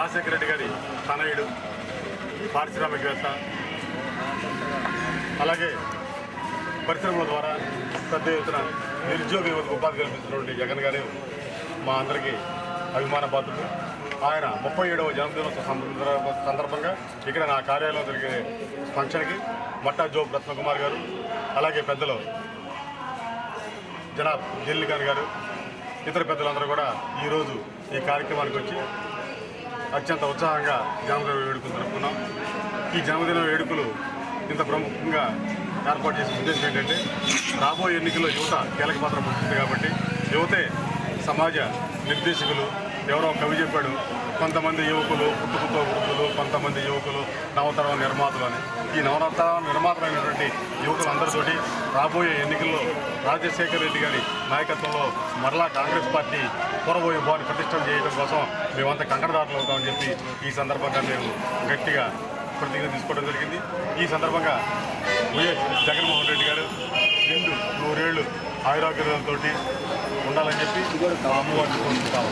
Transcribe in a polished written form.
రాజశేఖర రెడ్డి గారి తనయుడు, పారిశ్రామికవేత్త, అలాగే పరిశ్రమల ద్వారా పెద్ద ఎత్తున నిరుద్యోగ యువతకు ఉపాధి కల్పిస్తున్నటువంటి జగన్ గారు మా అందరికీ అభిమాన పాత్రుడు. ఆయన 37వ జన్మదినోత్సవ సందర్భంగా ఇక్కడ నా కార్యాలయంలో జరిగే ఫంక్షన్కి మట్టా జోబ్ రత్నకుమార్ గారు, అలాగే పెద్దలు జనాబ్ ఢిల్లీ ఖాన్ గారు, ఇతర పెద్దలందరూ కూడా ఈరోజు ఈ కార్యక్రమానికి వచ్చి అత్యంత ఉత్సాహంగా జన్మదిన వేడుకలు జరుపుకున్నాం. ఈ జన్మదిన వేడుకలు ఇంత ప్రముఖంగా ఏర్పాటు చేసిన ఉద్దేశం ఏంటంటే, రాబోయే ఎన్నికల్లో యువత కీలక పాత్ర పోషిస్తుంది కాబట్టి యువతే సమాజ నిర్దేశకులు. ఎవరో కవి చెప్పాడు, కొంతమంది యువకులు పుట్టుకతో వృద్ధులు, కొంతమంది యువకులు నవతరం నిర్మాతలు అని. ఈ నవతరం నిర్మాతలైనటువంటి యువకులందరితోటి రాబోయే ఎన్నికల్లో రాజశేఖర రెడ్డి గారి నాయకత్వంలో మరలా కాంగ్రెస్ పార్టీ పూర్వవైభవాన్ని ప్రతిష్టం చేయడం కోసం మేమంతా కంకణదారులు అవుతామని చెప్పి ఈ సందర్భంగా మేము గట్టిగా ప్రతిజ్ఞ తీసుకోవడం జరిగింది. ఈ సందర్భంగా వైఎస్ జగన్మోహన్ రెడ్డి గారు 100 ఏళ్ళు ఆయురాగ్యాలతో ఉండాలని చెప్పి అమ్మవారిని కోరుకుంటాము.